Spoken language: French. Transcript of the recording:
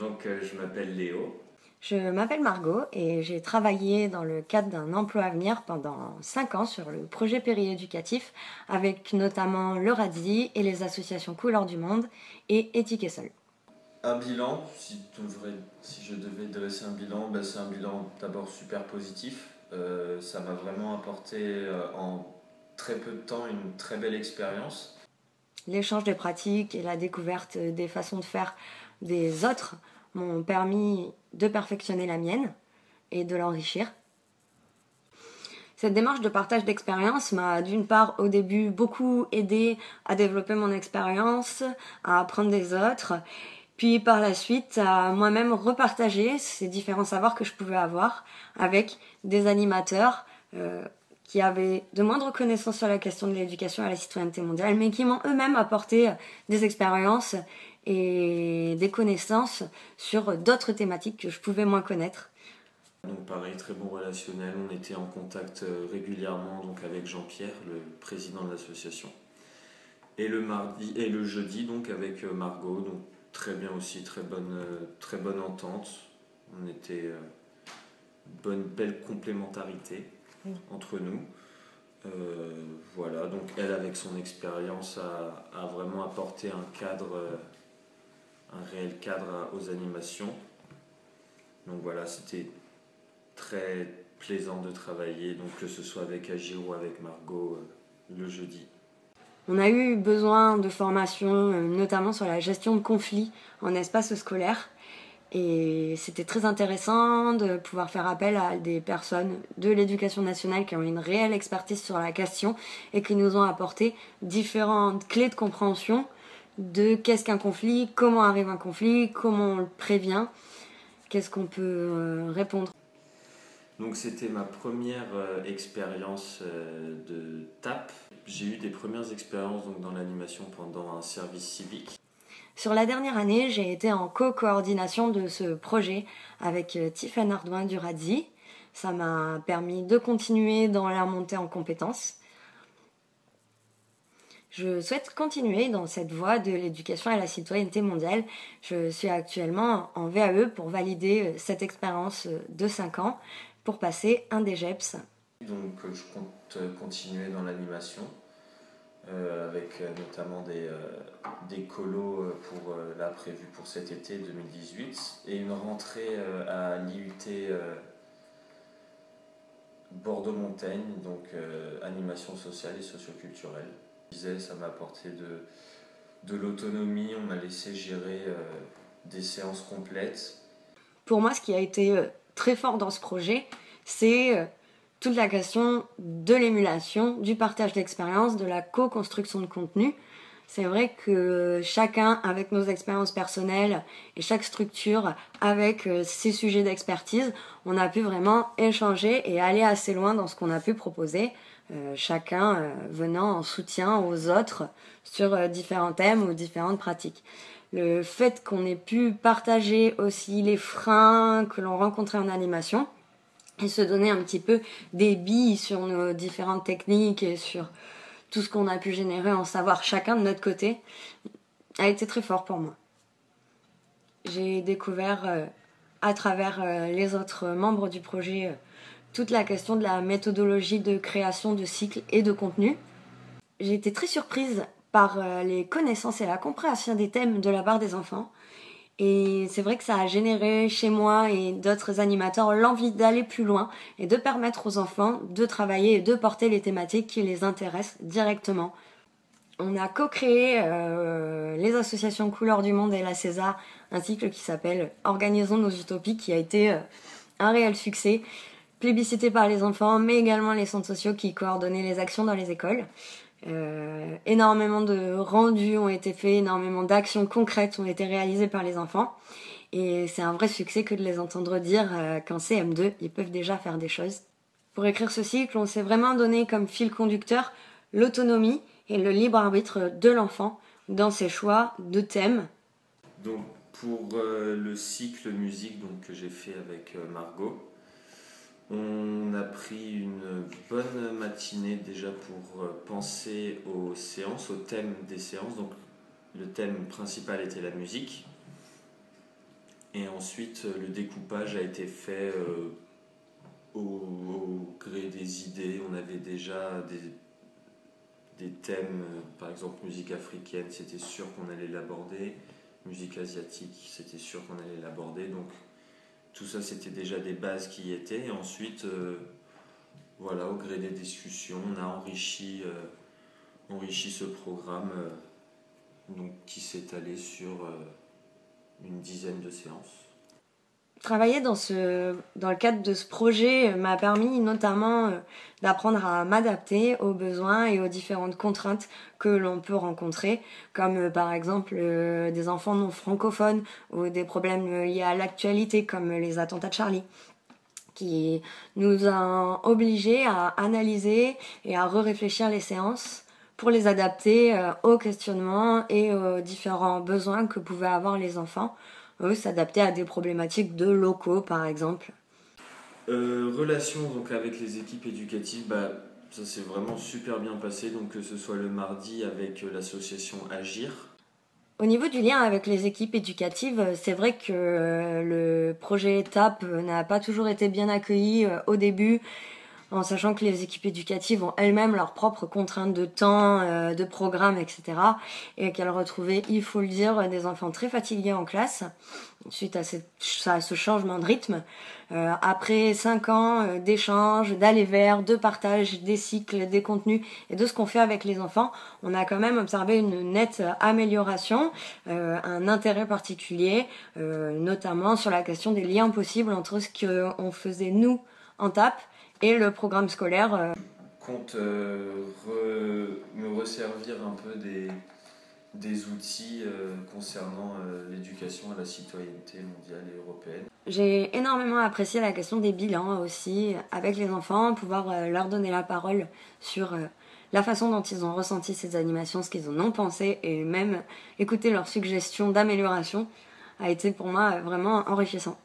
Je m'appelle Léo. Je m'appelle Margot et j'ai travaillé dans le cadre d'un emploi à venir pendant 5 ans sur le projet périéducatif avec notamment le RADSI et les associations Couleurs du Monde et Éthique et Sol. Un bilan, si je devais dresser un bilan, c'est un bilan d'abord super positif. Ça m'a vraiment apporté en très peu de temps une très belle expérience. L'échange de pratiques et la découverte des façons de faire des autres m'ont permis de perfectionner la mienne et de l'enrichir. Cette démarche de partage d'expérience m'a d'une part au début beaucoup aidé à développer mon expérience, à apprendre des autres, puis par la suite à moi-même repartager ces différents savoirs que je pouvais avoir avec des animateurs qui avaient de moindres connaissances sur la question de l'éducation à la citoyenneté mondiale, mais qui m'ont eux-mêmes apporté des expériences et des connaissances sur d'autres thématiques que je pouvais moins connaître. Donc pareil, très bon relationnel, on était en contact régulièrement avec Jean-Pierre, le président de l'association. Et le mardi et le jeudi avec Margot, donc très bien aussi, très bonne entente. On était belle complémentarité entre nous. Voilà, donc elle avec son expérience a vraiment apporté un réel cadre aux animations. Donc voilà, c'était très plaisant de travailler, donc que ce soit avec Agir ou avec Margot le jeudi. On a eu besoin de formation, notamment sur la gestion de conflits en espace scolaire. Et c'était très intéressant de pouvoir faire appel à des personnes de l'éducation nationale qui ont une réelle expertise sur la question et qui nous ont apporté différentes clés de compréhension de qu'est-ce qu'un conflit, comment arrive un conflit, comment on le prévient, qu'est-ce qu'on peut répondre. Donc c'était ma première expérience de TAP. J'ai eu des premières expériences dans l'animation pendant un service civique. Sur la dernière année, j'ai été en co-coordination de ce projet avec Tiffany Ardouin du RADSI. Ça m'a permis de continuer dans la montée en compétences. Je souhaite continuer dans cette voie de l'éducation à la citoyenneté mondiale. Je suis actuellement en VAE pour valider cette expérience de 5 ans pour passer un DGEPS. Donc je compte continuer dans l'animation avec notamment des colos prévus pour cet été 2018 et une rentrée à l'IUT Bordeaux-Montaigne, donc animation sociale et socioculturelle. Ça m'a apporté de l'autonomie, on m'a laissé gérer des séances complètes. Pour moi, ce qui a été très fort dans ce projet, c'est toute la question de l'émulation, du partage d'expériences, de la co-construction de contenu. C'est vrai que chacun avec nos expériences personnelles et chaque structure avec ses sujets d'expertise, on a pu vraiment échanger et aller assez loin dans ce qu'on a pu proposer, chacun venant en soutien aux autres sur différents thèmes ou différentes pratiques. Le fait qu'on ait pu partager aussi les freins que l'on rencontrait en animation et se donner un petit peu des billes sur nos différentes techniques et sur tout ce qu'on a pu générer en savoir chacun de notre côté a été très fort pour moi. J'ai découvert à travers les autres membres du projet toute la question de la méthodologie de création de cycles et de contenu. J'ai été très surprise par les connaissances et la compréhension des thèmes de la part des enfants. Et c'est vrai que ça a généré chez moi et d'autres animateurs l'envie d'aller plus loin et de permettre aux enfants de travailler et de porter les thématiques qui les intéressent directement. On a co-créé les associations Couleurs du Monde et la César, un cycle qui s'appelle Organisons nos utopies, qui a été un réel succès, plébiscité par les enfants, mais également les centres sociaux qui coordonnaient les actions dans les écoles. Énormément de rendus ont été faits, énormément d'actions concrètes ont été réalisées par les enfants. Et c'est un vrai succès que de les entendre dire qu'en CM2, ils peuvent déjà faire des choses. Pour écrire ce cycle, on s'est vraiment donné comme fil conducteur l'autonomie et le libre arbitre de l'enfant dans ses choix de thèmes. Donc pour le cycle musique que j'ai fait avec Margot, on a pris une bonne matinée déjà pour penser aux séances, au thème des séances. Donc le thème principal était la musique. Et ensuite, le découpage a été fait au gré des idées. On avait déjà des thèmes, par exemple musique africaine, c'était sûr qu'on allait l'aborder. Musique asiatique, c'était sûr qu'on allait l'aborder. Donc tout ça, c'était déjà des bases qui y étaient. Et ensuite, voilà, au gré des discussions, on a enrichi ce programme donc, qui s'est allé sur une dizaine de séances. Travailler dans le cadre de ce projet m'a permis notamment d'apprendre à m'adapter aux besoins et aux différentes contraintes que l'on peut rencontrer, comme par exemple des enfants non francophones ou des problèmes liés à l'actualité comme les attentats de Charlie, qui nous ont obligés à analyser et à réfléchir les séances pour les adapter aux questionnements et aux différents besoins que pouvaient avoir les enfants, s'adapter à des problématiques de locaux par exemple. Relation donc avec les équipes éducatives, ça s'est vraiment super bien passé, donc que ce soit le mardi avec l'association Agir. Au niveau du lien avec les équipes éducatives, c'est vrai que le projet Étape n'a pas toujours été bien accueilli au début, en sachant que les équipes éducatives ont elles-mêmes leurs propres contraintes de temps, de programme, etc. Et qu'elles retrouvaient, il faut le dire, des enfants très fatigués en classe suite à ce changement de rythme. Après 5 ans d'échanges, d'aller vers, de partage des cycles, des contenus et de ce qu'on fait avec les enfants, on a quand même observé une nette amélioration, un intérêt particulier, notamment sur la question des liens possibles entre ce qu'on faisait nous en TAP et le programme scolaire. Je compte me resservir un peu des outils concernant l'éducation à la citoyenneté mondiale et européenne. J'ai énormément apprécié la question des bilans aussi avec les enfants, pouvoir leur donner la parole sur la façon dont ils ont ressenti ces animations, ce qu'ils en ont pensé et même écouter leurs suggestions d'amélioration a été pour moi vraiment enrichissant.